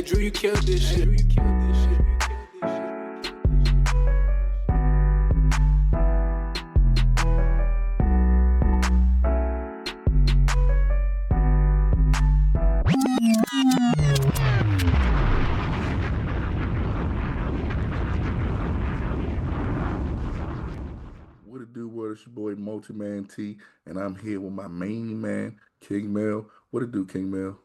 Hey Drew, you killed this shit. What it do, what it's your boy Multi-Man T, and I'm here with my main man, King Mel. What it do, King Mel?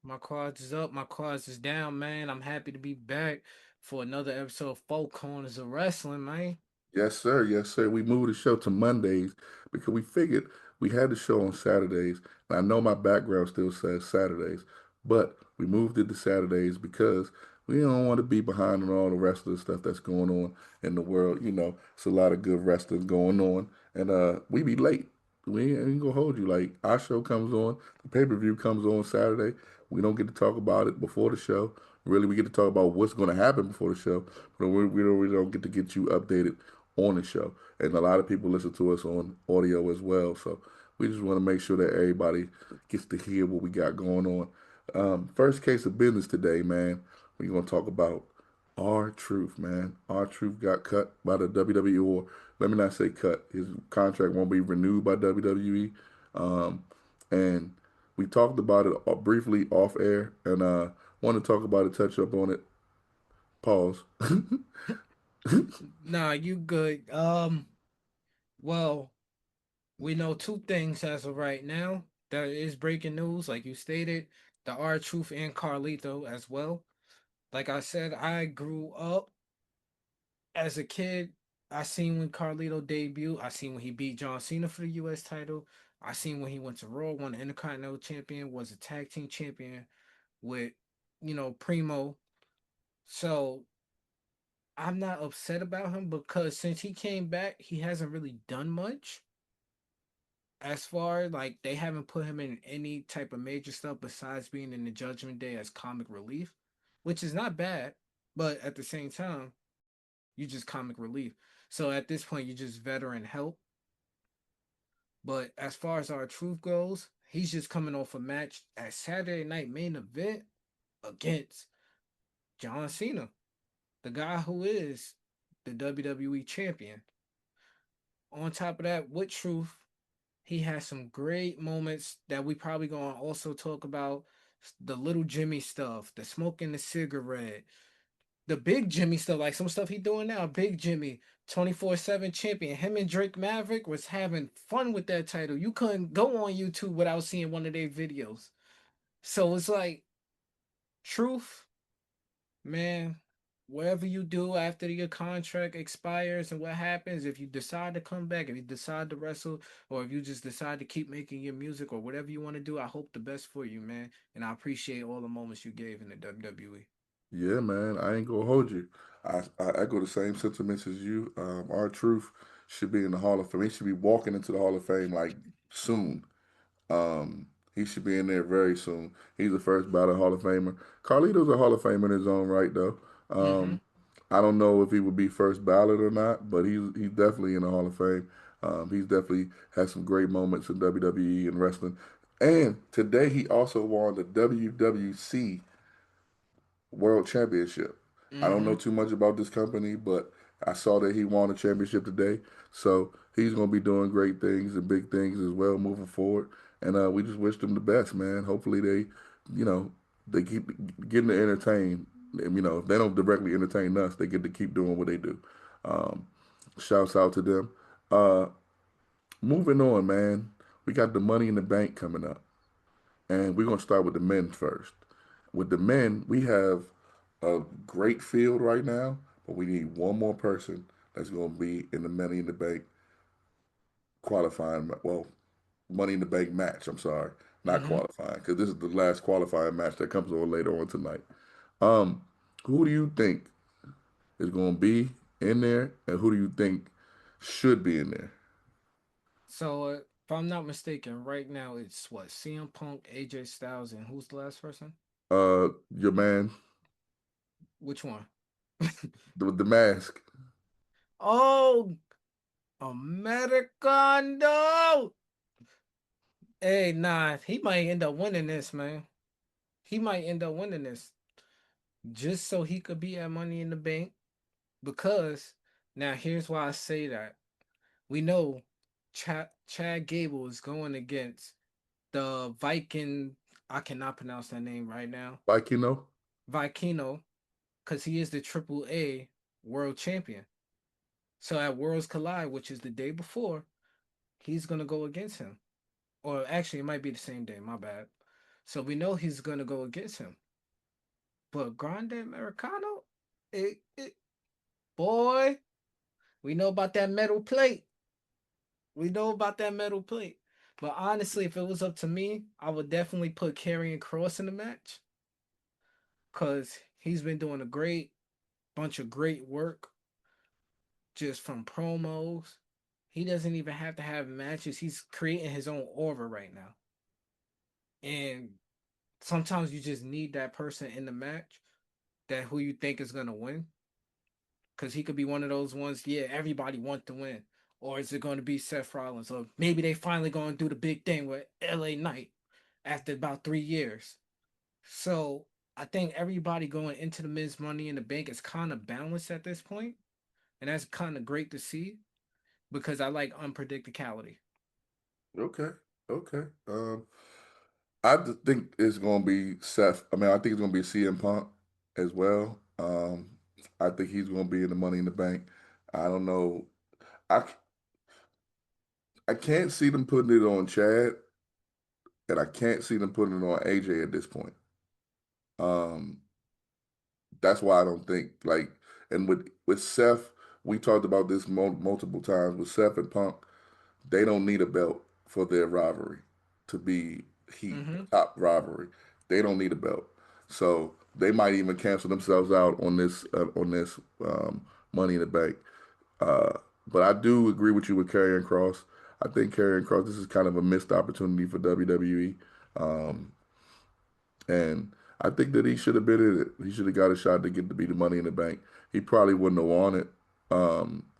My cards is up, my cards is down, man. I'm happy to be back for another episode of Four Corners of Wrestling, man. Yes, sir. Yes, sir. We moved the show to Mondays because we figured we had the show on Saturdays. And I know my background still says Saturdays, but we moved it to Saturdays because we don't want to be behind on all the rest of the stuff that's going on in the world. You know, it's a lot of good wrestling going on, and we be late. We ain't gonna hold you. Like our show comes on, the pay-per-view comes on Saturday. We don't get to talk about it before the show. Really, we get to talk about what's going to happen before the show, but we don't get to get you updated on the show. And a lot of people listen to us on audio as well. So we just want to make sure that everybody gets to hear what we got going on. First case of business today, man. We're going to talk about R-Truth, man. R-Truth got cut by the WWE, or let me not say cut. His contract won't be renewed by WWE. And we talked about it briefly off air, and want to talk about it, touch up on it. Pause. Nah, you good. Well, we know two things as of right now. That is breaking news, like you stated. The R Truth and Carlito as well. Like I said, I grew up as a kid. I seen when Carlito debuted. I seen when he beat John Cena for the US title. I seen when he went to Raw, won the Intercontinental Champion, was a tag team champion with, Primo. So I'm not upset about him because since he came back, he hasn't really done much. As far like they haven't put him in any type of major stuff besides being in the Judgment Day as comic relief, which is not bad, but at the same time, you just comic relief. So at this point, you just veteran help. But as far as our truth goes, he's just coming off a match at Saturday Night Main Event against John Cena, the guy who is the WWE champion. On top of that, with Truth, he has some great moments that we probably gonna also talk about. The little Jimmy stuff, the smoking the cigarette, the big Jimmy stuff, like some stuff he doing now. Big Jimmy, 24/7 champion. Him and Drake Maverick was having fun with that title. You couldn't go on YouTube without seeing one of their videos. So it's like Truth, man, whatever you do after your contract expires and what happens, if you decide to come back, if you decide to wrestle, or if you just decide to keep making your music or whatever you want to do, I hope the best for you, man. And I appreciate all the moments you gave in the WWE. Yeah, man, I ain't gonna hold you. I echo the same sentiments as you. Our truth should be in the Hall of Fame. He should be walking into the Hall of Fame like soon. He should be in there very soon. He's the first ballot Hall of Famer. Carlito's a Hall of Famer in his own right, though. Mm-hmm. I don't know if he would be first ballot or not, but he's definitely in the Hall of Fame. He's definitely had some great moments in WWE and wrestling. And today he also won the WWC World Championship. I don't Mm-hmm. know too much about this company, but I saw that he won a championship today. So he's going to be doing great things and big things as well moving forward. And we just wish them the best, man. Hopefully you know, they keep getting to entertain. And, if they don't directly entertain us, they get to keep doing what they do. Um, Shouts out to them. Uh, Moving on, man. We got the Money in the Bank coming up. And we're going to start with the men first. With the men, we have a great field right now, but we need one more person that's going to be in the Money in the Bank qualifying. Well, Money in the Bank match. I'm sorry, not Mm-hmm. qualifying, because this is the last qualifying match that comes on later on tonight. Um, who do you think is going to be in there, and who do you think should be in there? So if I'm not mistaken, right now it's what CM Punk, AJ Styles, and who's the last person? Your man, Which one? the mask. Oh, Americano. Hey, nah, he might end up winning this, man. He might end up winning this. just so he could be at Money in the Bank. Because now here's why I say that. We know Chad Gable is going against the Viking. I cannot pronounce that name right now. Like Vikino, because he is the Triple A world champion. So at Worlds Collide, which is the day before, he's gonna go against him. Or actually, it might be the same day. My bad. So we know he's gonna go against him. But Grande Americano, it boy, we know about that metal plate. We know about that metal plate. But honestly, if it was up to me, I would definitely put Karrion Cross in the match because he's been doing a great bunch of great work just from promos. He doesn't even have to have matches. He's creating his own aura right now. And sometimes you just need that person in the match that who you think is gonna win. Cause he could be one of those ones, yeah, everybody want to win. Or is it gonna be Seth Rollins? Or maybe they finally gonna do the big thing with LA Knight after about 3 years. So I think everybody going into the Miz Money in the Bank is kind of balanced at this point, and that's kind of great to see because I like unpredictability. Okay, okay. I just think it's gonna be Seth. I mean, I think it's gonna be CM Punk as well. I think he's gonna be in the Money in the Bank. I don't know. I I can't see them putting it on Chad, and I can't see them putting it on AJ at this point. Um, that's why I don't think like. And with Seth, we talked about this multiple times. With Seth and Punk, they don't need a belt for their rivalry to be heat Mm-hmm. top rivalry. They don't need a belt, so they might even cancel themselves out on this Money in the Bank. Uh, but I do agree with you with Karrion Cross. I think Karrion Cross, this is kind of a missed opportunity for WWE. Um, and I think that he should have been in it. He should have got a shot to get to be the Money in the Bank. He probably wouldn't have won it.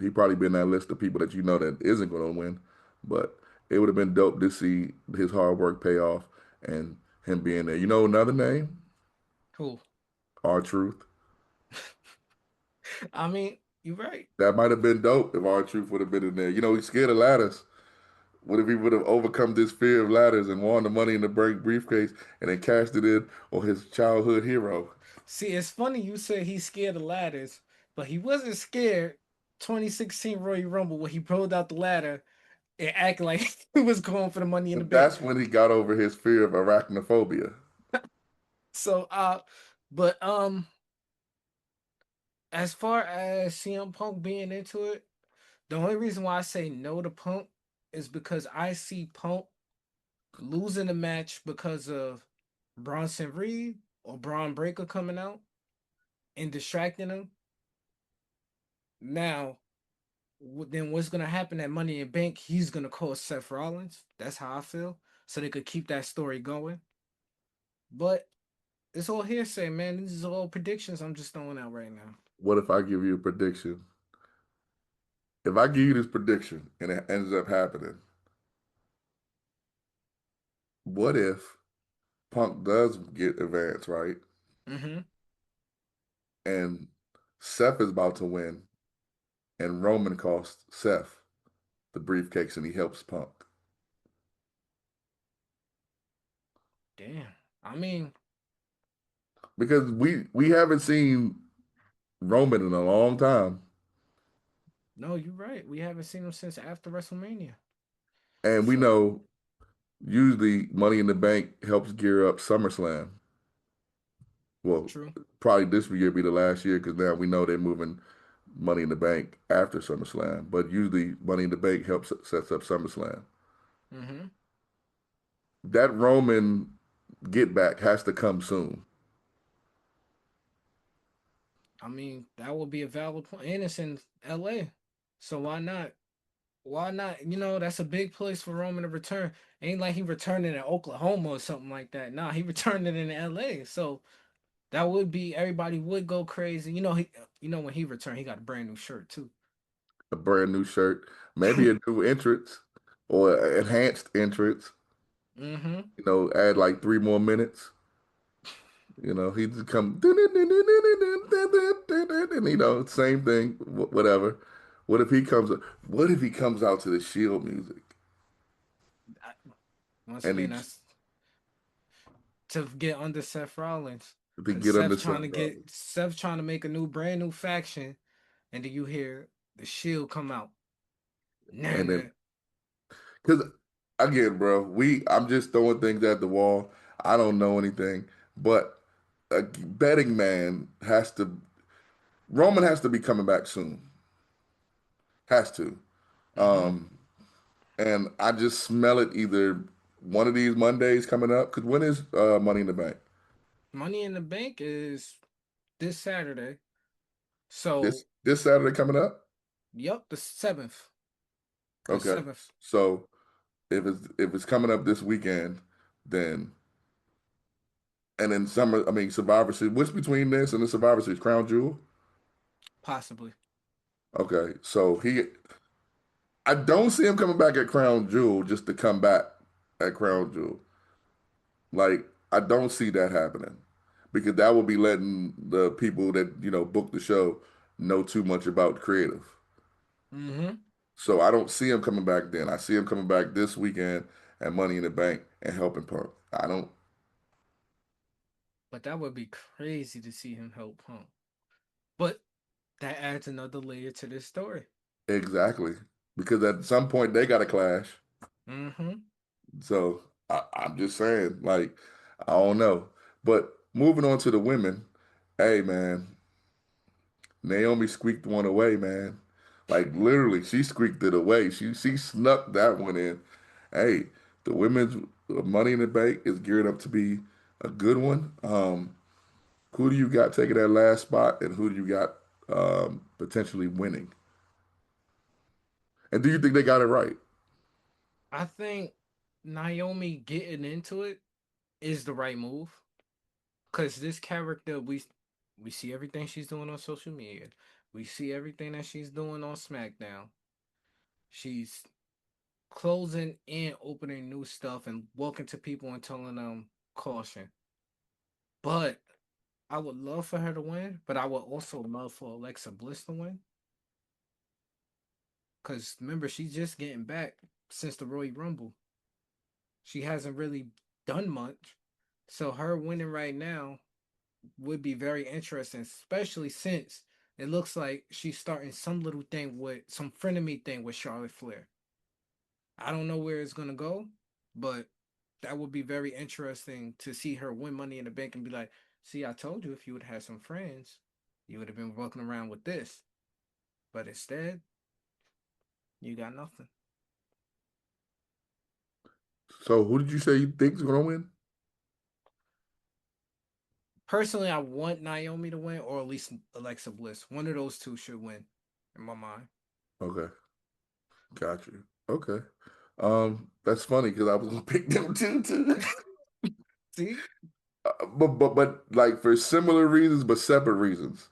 He probably been that list of people that you know that isn't going to win. But it would have been dope to see his hard work pay off and him being there. You know another name? Cool. R Truth. I mean, you're right. That might have been dope if R Truth would have been in there. You know, he's scared of ladders. What if he would have overcome this fear of ladders and won the Money in the Bank briefcase and then cashed it in on his childhood hero? See, it's funny you said he's scared of ladders, but he wasn't scared 2016 Royal Rumble when he pulled out the ladder and acted like he was going for the Money in the But Bank. that's when he got over his fear of arachnophobia. So, but as far as CM Punk being into it, the only reason why I say no to Punk is because I see Punk losing the match because of Bronson Reed or Braun Breaker coming out and distracting him. Now, then what's gonna happen at Money in Bank? He's gonna call Seth Rollins. That's how I feel. So they could keep that story going. But it's all hearsay, man. These are all predictions I'm just throwing out right now. What if I give you a prediction? If I give you this prediction and it ends up happening, what if Punk does get advanced, right? Mm-hmm. And Seth is about to win, and Roman costs Seth the briefcase and he helps Punk. Damn. I mean, Because we haven't seen Roman in a long time. no, you're right. We haven't seen him since after WrestleMania. And we So know usually Money in the Bank helps gear up SummerSlam. Well, true. probably this year be the last year because now we know they're moving Money in the Bank after SummerSlam. But usually Money in the Bank helps sets up SummerSlam. Mm-hmm. That Roman get back has to come soon. I mean, that would be a valid point. And it's in LA. So why not? Why not? You know, that's a big place for Roman to return. Ain't like he returning in Oklahoma or something like that. Nah, he returned it in LA. So that would be everybody would go crazy. You know when he returned, he got a brand new shirt too. A brand new shirt, maybe a new entrance or an enhanced entrance. Mm-hmm. You know, add like 3 more minutes. He just come and same thing, whatever. What if he comes? What if he comes out to the Shield music I, once and again, that's to get under Seth Rollins, to because get under Seth Rollins Seth trying to make a brand new faction, and then you hear the Shield come out. Nah, and nah. then because again, bro, I'm just throwing things at the wall. I don't know anything, but a betting man has to. Roman has to be coming back soon. Has to. Mm-hmm. Um, and I just smell it either one of these Mondays coming up. Because when is Money in the Bank? Money in the Bank is this Saturday. So, This Saturday coming up? yep, the 7th. The Okay. 7th, So if it's coming up this weekend, then and then summer, I mean Survivor Series. What's between this and the Survivor Series? Crown Jewel? possibly. Okay. So I don't see him coming back at Crown Jewel just to come back at Crown Jewel. Like I don't see that happening because that will be letting the people that book the show know too much about creative. Mm-hmm. So I don't see him coming back then. I see him coming back this weekend at Money in the Bank and helping Punk. I don't But that would be crazy to see him help Punk. But that adds another layer to this story. exactly because at some point they got to clash. Mm-hmm. So I'm just saying, like I don't know. But moving on to the women, hey man, Naomi squeaked one away, man. Like literally, she squeaked it away. She snuck that one in. Hey, the women's Money in the Bank is geared up to be a good one. Who do you got taking that last spot, and who do you got potentially winning? And do you think they got it right? I think Naomi getting into it is the right move. Cause this character, we see everything she's doing on social media. We see everything that she's doing on SmackDown. She's closing and opening new stuff and walking to people and telling them caution. But I would love for her to win, but I would also love for Alexa Bliss to win. Cause remember, she's just getting back since the Royal Rumble. She hasn't really done much. So her winning right now would be very interesting, especially since it looks like she's starting some little thing with some frenemy thing with Charlotte Flair. I don't know where it's gonna go, but that would be very interesting to see her win Money in the Bank and be like, "See, I told you if you would have had some friends, you would have been walking around with this, but instead, you got nothing." So who did you say you think is going to win? Personally, I want Naomi to win, or at least Alexa Bliss. One of those two should win, in my mind. Okay, got you. Okay, that's funny because I was going to pick them too. See? But like for similar reasons, but separate reasons.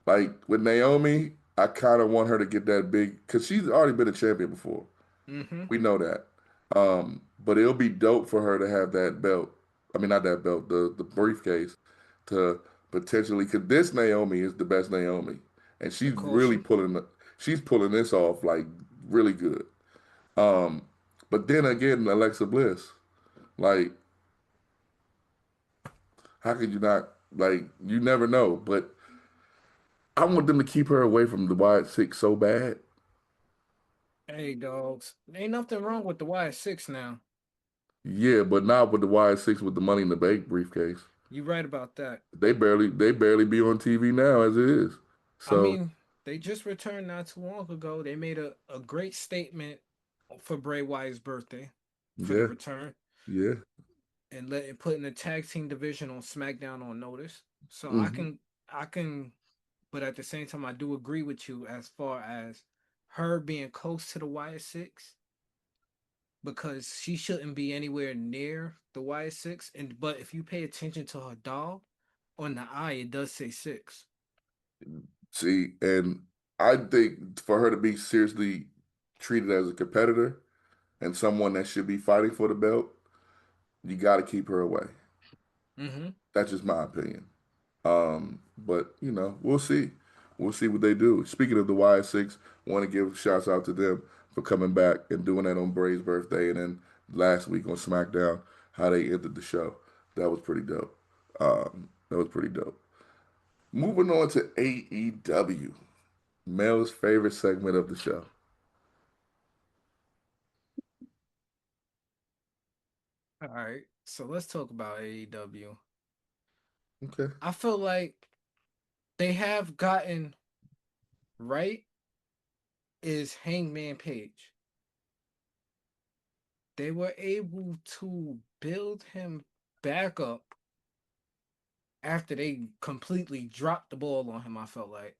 Like with Naomi, I kind of want her to get that big because she's already been a champion before. Mm-hmm. We know that. But it'll be dope for her to have that belt. I mean, not that belt, the briefcase to potentially. Because this Naomi is the best Naomi, and The she's really caution. pulling this off like really good. Um, but then again, Alexa Bliss, like, how could you not? Like, you never know. But I want them to keep her away from the wide six so bad. Hey, dogs. Ain't nothing wrong with the Y6 now. Yeah, but not with the wide six with the Money in the Bank briefcase. You right about that. They barely be on TV now as it is. I So mean, they just returned not too long ago. They made a great statement for Bray Wyatt's birthday for the yeah, return yeah. and putting the tag team division on SmackDown on notice. So Hmm. I can, but at the same time, I do agree with you as far as her being close to the Y6 because she shouldn't be anywhere near the Y6. And but if you pay attention to her doll on the eye, it does say six. See, and I think for her to be seriously treated as a competitor and someone that should be fighting for the belt, you got to keep her away. Mm-hmm. That's just my opinion. But we'll see. We'll see what they do. Speaking of the Y6, want to give shouts out to them for coming back and doing that on Bray's birthday, and then last week on SmackDown, how they ended the show. That was pretty dope. That was pretty dope. Moving on to AEW, Mel's favorite segment of the show. All right. So let's talk about AEW. Okay. I feel like they have gotten right is Hangman Page. They were able to build him back up after they completely dropped the ball on him. I felt like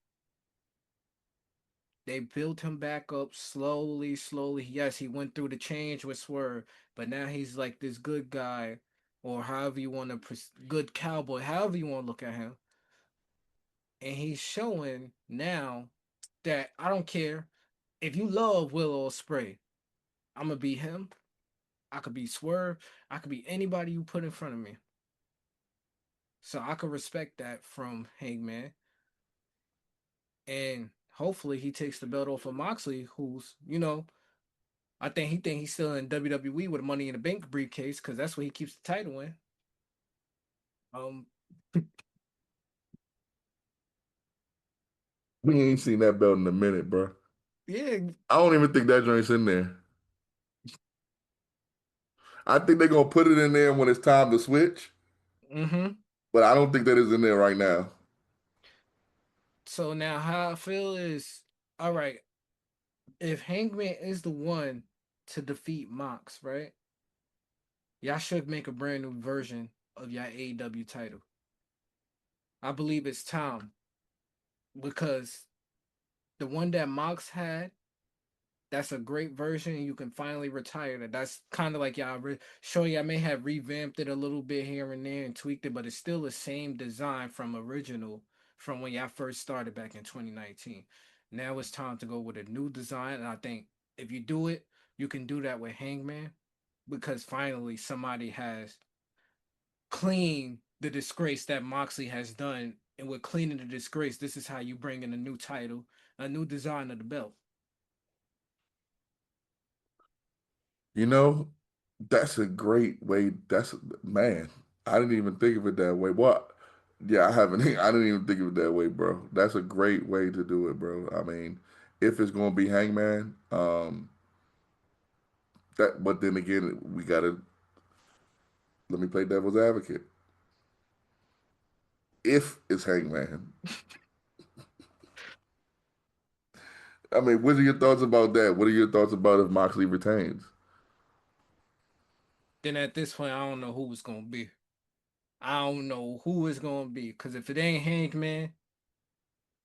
they built him back up slowly, slowly. Yes, he went through the change with Swerve, but now he's like this good guy, or however you want to, good cowboy, however you want to look at him. And he's showing now that I don't care if you love Will Ospreay, I'm gonna be him. I could be Swerve. I could be anybody you put in front of me. So I could respect that from Hangman. And hopefully he takes the belt off of Moxley, who's, I think he's still in WWE with a Money in the Bank briefcase because that's where he keeps the title in. Um, We ain't seen that belt in a minute, bro. yeah. I don't even think that joint's in there. I think they're gonna put it in there when it's time to switch, Mm-hmm. but I don't think that is in there right now. So now how I feel is, all right, if Hangman is the one to defeat Mox, right? Y'all should make a brand new version of your AEW title. I believe it's time because the one that Mox had, that's a great version. And you can finally retire that. That's kind of like y'all show you. I may have revamped it a little bit here and there and tweaked it, but it's still the same design from original from when y'all first started back in 2019. Now it's time to go with a new design, and I think if you do it, you can do that with Hangman because finally somebody has cleaned the disgrace that Moxley has done, and with cleaning the disgrace, this is how you bring in a new title, a new design of the belt. You know, that's a great way. Man, I didn't even think of it that way. What? Yeah, I haven't. I didn't even think of it that way, bro. That's a great way to do it, bro. I mean, if it's gonna be Hangman, that. But then again, we gotta let me play devil's advocate. If it's Hangman, I mean, what are your thoughts about that? What are your thoughts about if Moxley retains? Then at this point, I don't know who it's gonna be. I don't know who it's gonna be because if it ain't Hangman,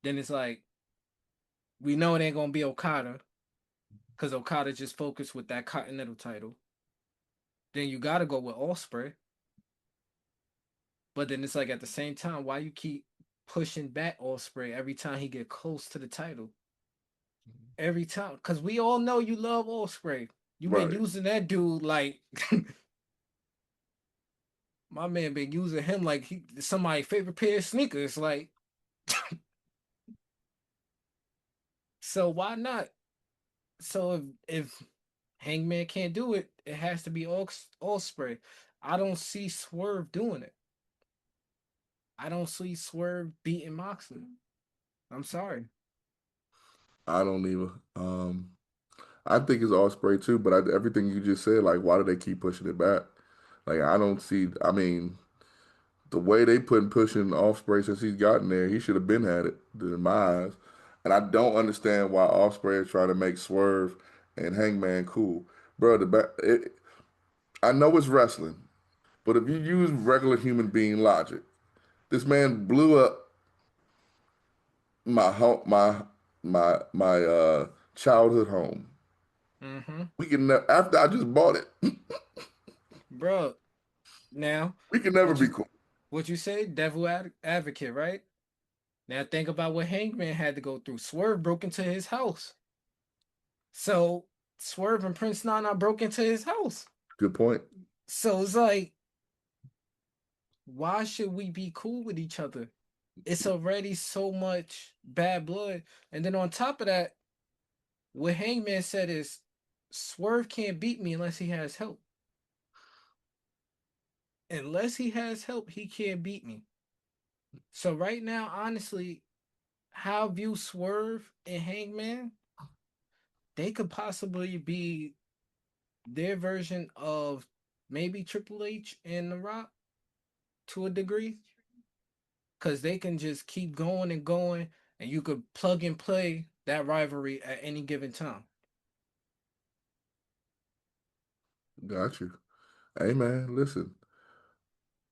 then it's like we know it ain't gonna be Okada because Okada just focused with that Continental title. Then you gotta go with Osprey, but then it's like at the same time, why you keep pushing back Osprey every time he get close to the title? Every time, because we all know you love Osprey. You been Right. using that dude like my man been using him like he somebody's favorite pair of sneakers. Like, so why not? So if Hangman can't do it, it has to be Osprey. I don't see Swerve doing it. I don't see Swerve beating Moxley. I'm sorry. I don't even. I think it's all spray too, but everything you just said, like, why do they keep pushing it back? Like, I don't see. I mean, the way they put pushing Offspray since he's gotten there, he should have been had it in my eyes. And I don't understand why Offspray is trying to make Swerve and Hangman cool, bro. I know it's wrestling, but if you use regular human being logic, this man blew up my home, my childhood home. Mm-hmm. We can after I just bought it, Bro, now we can never what be you cool. what you say? Devil advocate, right? Now think about what Hangman had to go through. Swerve broke into his house. So Swerve and Prince Nana broke into his house. Good point. So it's like why should we be cool with each other? It's already so much bad blood. And then on top of that, what Hangman said is Swerve can't beat me unless he has help. Unless he has help, he can't beat me. So right now, honestly, how I view Swerve and Hangman, they could possibly be their version of maybe Triple H and The Rock to a degree, because they can just keep going and going, and you could plug and play that rivalry at any given time. Got you. Hey man, listen.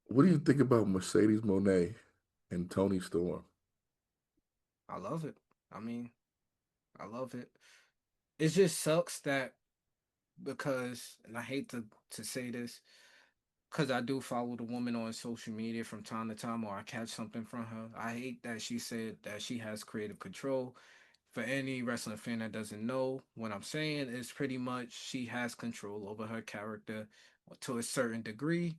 What do you think about Mercedes Monet and Tony Storm? I love it. I mean, I love it. It just sucks that because, and I hate to say this, because I do follow the woman on social media from time to time, or I catch something from her. I hate that she said that she has creative control. For any wrestling fan that doesn't know, what I'm saying is pretty much she has control over her character to a certain degree,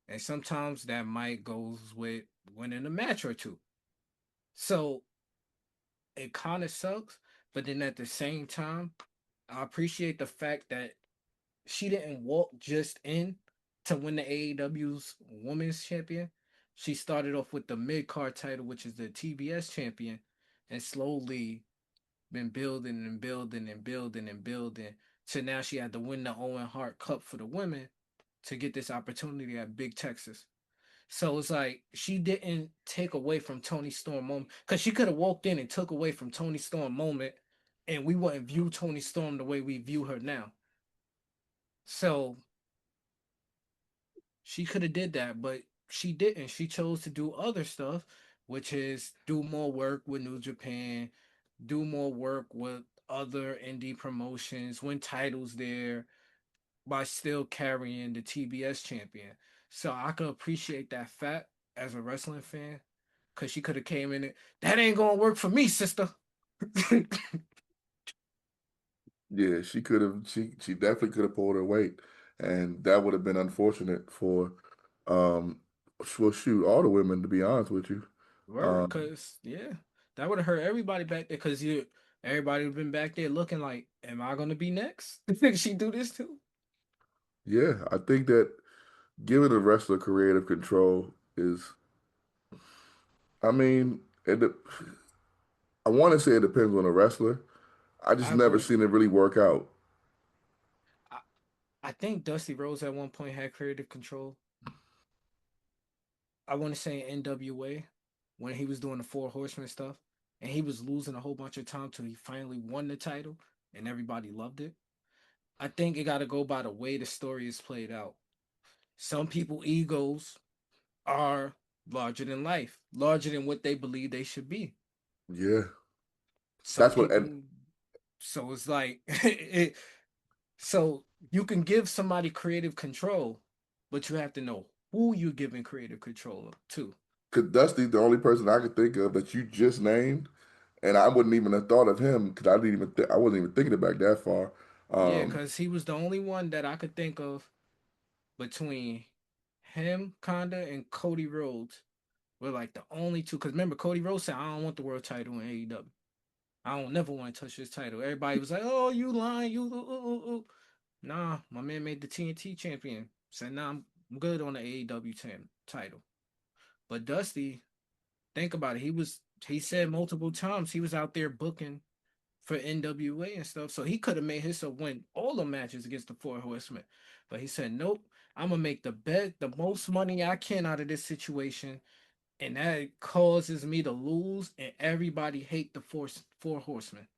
and sometimes that might goes with winning a match or two. So it kind of sucks, but then at the same time, I appreciate the fact that she didn't walk just in to win the AEW's Women's Champion. She started off with the mid card title, which is the TBS champion, and slowly been building and building and building and building. So now she had to win the Owen Hart Cup for the women to get this opportunity at Big Texas. So it's like she didn't take away from Tony Storm moment, because she could have walked in and took away from Tony Storm moment, and we wouldn't view Tony Storm the way we view her now. So she could have did that, but she didn't. She chose to do other stuff, which is do more work with New Japan, do more work with other indie promotions, win titles there by still carrying the TBS champion. So I could appreciate that fact as a wrestling fan, because she could have came in it. That ain't gonna work for me, sister. Yeah, she could have. She definitely could have pulled her weight, and that would have been unfortunate for, um, well, shoot, all the women. To be honest with you, Word, um, cause yeah, that would have hurt everybody back there. Cause you, everybody would have been back there looking like, am I gonna be next? She do this too? yeah, I think that giving a wrestler creative control is. I mean, I want to say it depends on the wrestler. I just I never agree. seen it really work out. I, I think Dusty Rhodes at one point had creative control. I want to say NWA when he was doing the Four Horsemen stuff, and he was losing a whole bunch of time till he finally won the title, and everybody loved it. I think it got to go by the way the story is played out. Some people egos are larger than life, larger than what they believe they should be. Yeah, Some that's what. And people, so it's like, so you can give somebody creative control, but you have to know who you're giving creative control to. cause Dusty, the only person I could think of that you just named, and I wouldn't even have thought of him because I didn't even I wasn't even thinking it back that far. Yeah, Um, because he was the only one that I could think of between him, Conda, and Cody Rhodes. Were like the only two. Because remember, Cody Rhodes said, I don't want the world title in AEW. I don't never want to touch this title. Everybody was like, oh, you lying. You, Nah, my man made the TNT champion. Said, nah, I'm good on the AEW title. But Dusty, think about it. He said multiple times he was out there booking for NWA and stuff. So he could have made himself win all the matches against the Four Horsemen. But he said, nope, I'm gonna make the most money I can out of this situation, and that causes me to lose, and everybody hate the Four Horsemen.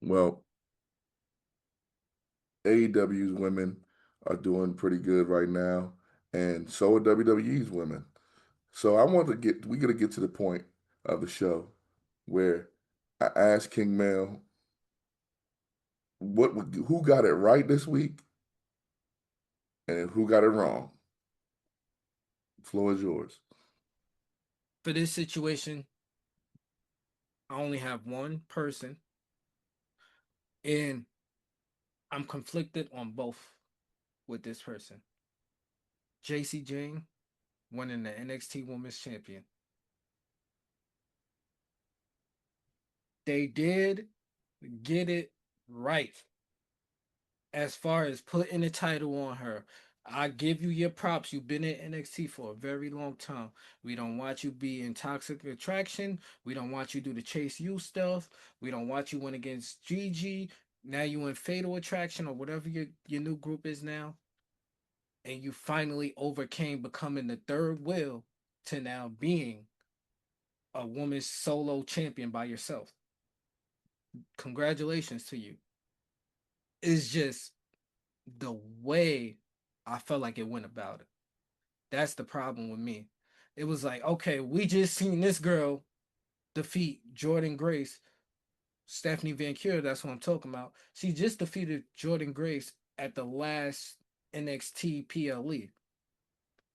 well, AEW's women are doing pretty good right now, and so are WWE's women. So I want to get we got to get to the point of the show where I asked King Mel who got it right this week and who got it wrong. The floor is yours. For this situation, I only have one person, and I'm conflicted on both with this person. JC Jane winning the NXT Women's Champion. They did get it right as far as putting the title on her. I give you your props. You've been in NXT for a very long time. We don't want you be in toxic attraction. We don't want you do the chase you stuff. We don't want you win against Gigi. Now you in fatal attraction or whatever your new group is now. And you finally overcame becoming the third wheel to now being a woman's solo champion by yourself. Congratulations to you. It's just the way I felt like it went about it. That's the problem with me. It was like, okay, we just seen this girl defeat Jordan Grace, Stephanie Van Cure. That's what I'm talking about. She just defeated Jordan Grace at the last NXT PLE.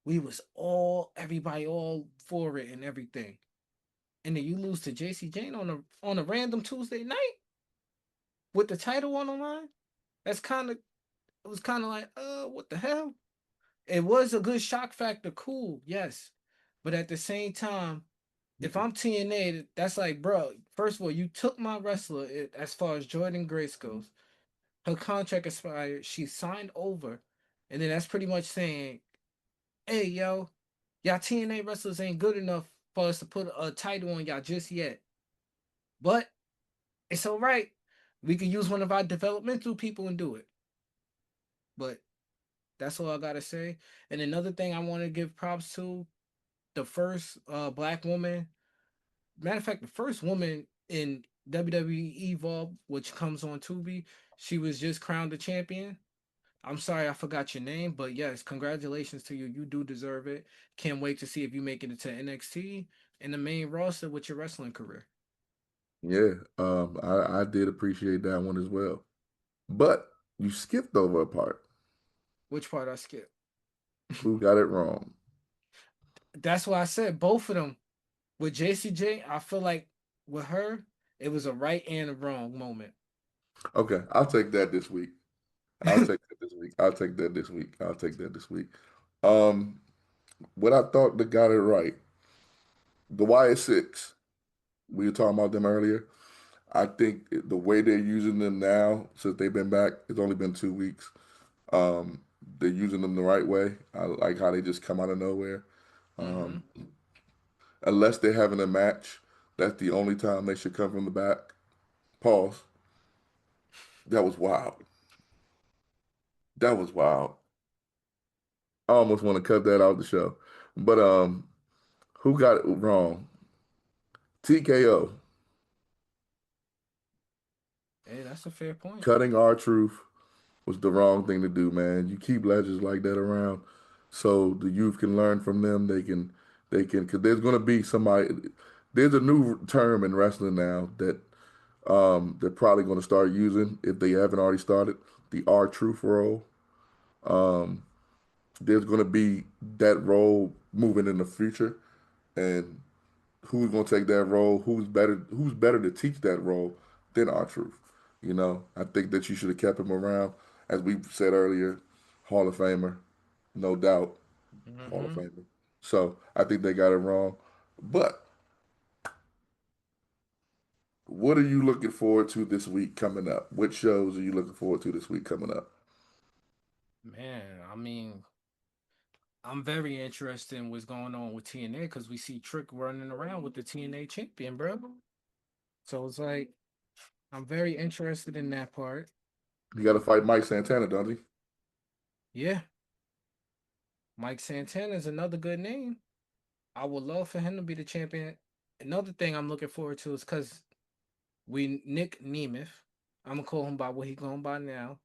We was all everybody all for it and everything. And then you lose to JC Jane on a random Tuesday night with the title on the line. That's kind of it was kind of like, what the hell? It was a good shock factor, cool, yes. But at the same time, if I'm TNA, that's like, bro, first of all, you took my wrestler as far as Jordan Grace goes. Her contract expired. She signed over. And then that's pretty much saying, hey, yo, y'all TNA wrestlers ain't good enough for us to put a title on y'all just yet. But it's all right. We could use one of our developmental people and do it. But that's all I gotta say. And another thing I want to give props to the first black woman. Matter of fact, the first woman in WWE Evolve, which comes on Tubi, she was just crowned the champion. I'm sorry I forgot your name, but yes, congratulations to you. You do deserve it. Can't wait to see if you make it into NXT in the main roster with your wrestling career. Yeah, I did appreciate that one as well. But you skipped over a part. Which part I skipped? Who got it wrong? That's why I said both of them. With JCJ, I feel like with her, it was a right and a wrong moment. Okay, I'll take that this week. I'll take that this week. I'll take that this week. I'll take that this week. Um, what I thought that got it right, the Wyatt Six. We were talking about them earlier. I think the way they're using them now, since they've been back, it's only been 2 weeks. Um, they're using them the right way. I like how they just come out of nowhere. Mm-hmm. Um, unless they're having a match, that's the only time they should come from the back. Pause. That was wild. That was wild. I almost want to cut that out the show. But who got it wrong? TKO. Hey, that's a fair point. Cutting our truth was the wrong thing to do, man. You keep legends like that around so the youth can learn from them. Because there's going to be somebody, there's a new term in wrestling now that they're probably going to start using if they haven't already started, the R Truth role. Um, there's going to be that role moving in the future. And who's going to take that role? Who's better to teach that role than R Truth? I think that you should have kept him around. As we said earlier, Hall of Famer, no doubt, Hall of Mm-hmm. Famer. So I think they got it wrong. But what are you looking forward to this week coming up? What shows are you looking forward to this week coming up? Man, I mean, I'm very interested in what's going on with TNA because we see Trick running around with the TNA champion, bro. So it's like I'm very interested in that part. You got to fight Mike Santana, don't you? Yeah, Mike Santana is another good name. I would love for him to be the champion. Another thing I'm looking forward to is because we Nick Nemeth, I'm gonna call him by what he going by now.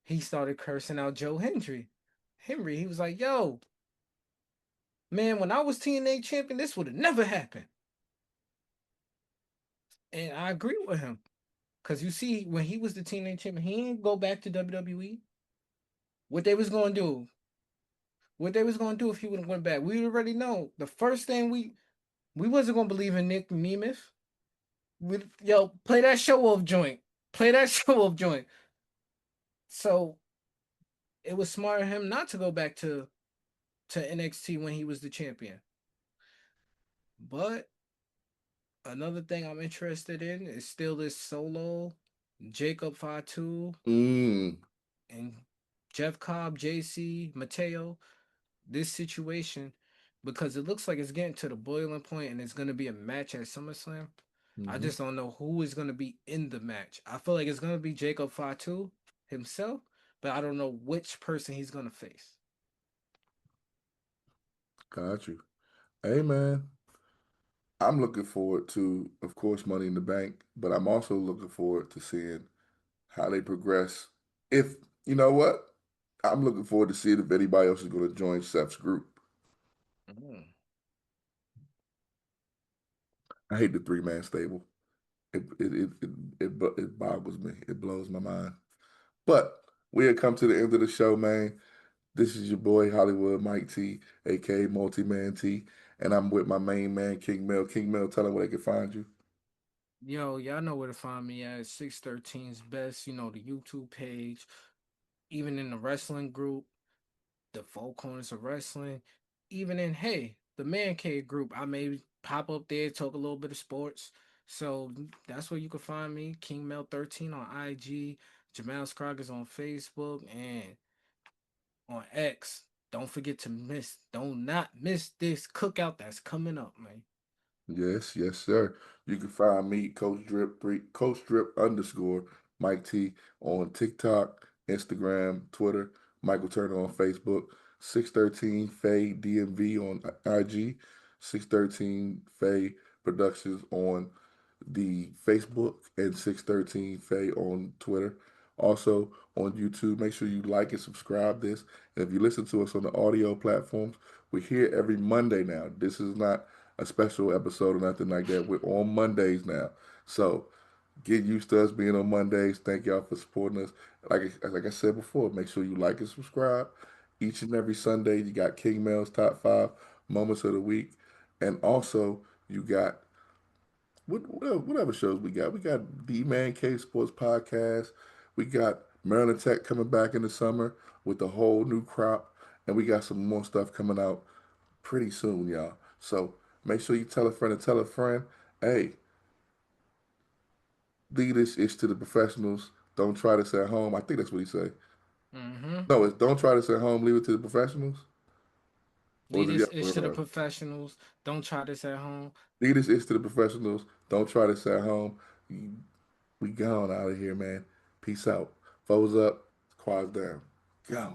He started cursing out Joe Hendry. Henry, he was like, "Yo, man, when I was TNA champion, this would have never happened." And I agree with him. Cause you see, when he was the TNA champion, he didn't go back to WWE. What they was gonna do, what they was gonna do if he would have went back, we already know. The first thing we wasn't gonna believe in Nick Nemeth. Yo, play that show off joint. Play that show off joint. So it was smart of him not to go back to to NXT when he was the champion. But another thing I'm interested in is still this solo Jacob Fatu Mm, and Jeff Cobb, JC, Mateo, this situation, because it looks like it's getting to the boiling point and it's going to be a match at SummerSlam. I hmm. just don't know who is going to be in the match. I feel like it's going to be Jacob Fatu himself, but I don't know which person he's going to face. Got you. Hey, man. I'm looking forward to, of course, Money in the Bank, but I'm also looking forward to seeing how they progress. If, you know what? I'm looking forward to seeing if anybody else is going to join Seth's group. Mm. I hate the three-man stable. It boggles me. It blows my mind. But we have come to the end of the show, man. This is your boy Hollywood Mike T, aka Multi Man T, and I'm with my main man King Mel. King Mel, tell them where they can find you. Yo, y'all know where to find me at 613's best, the YouTube page, even in the wrestling group, the Four Corners of Wrestling, even in the Man Cave group. I may pop up there, talk a little bit of sports. So that's where you can find me, King Mel 13 on IG, Jemell Scroggins on Facebook, and on X. Don't not miss this cookout that's coming up, man. Yes, yes, sir. You can find me, Coach Drip underscore Mike T on TikTok, Instagram, Twitter, Michael Turner on Facebook, 613 Faye DMV on IG, 613 Faye Productions on the Facebook, and 613 Faye on Twitter. Also on YouTube, make sure you like and subscribe this. And if you listen to us on the audio platforms, we're here every Monday now. This is not a special episode or nothing like that. We're on Mondays now. So get used to us being on Mondays. Thank y'all for supporting us. Like I said before, make sure you like and subscribe. Each and every Sunday, you got King Mel's top five moments of the week, and also you got whatever shows we got. We got D Man Cave Sports Podcast. We got Maryland Tech coming back in the summer with a whole new crop, and we got some more stuff coming out pretty soon, y'all. So make sure you tell a friend and tell a friend. Hey, leave this ish to the professionals. Don't try this at home. I think that's what he say. Mm-hmm. No, it's don't try this at home. Leave it to the professionals. Or is Lead it the this other way ish to the around? professionals. Don't try this at home. Leave this ish to the professionals. Don't try this at home. We gone out of here, man. Peace out. Foes up. Quads down. Go.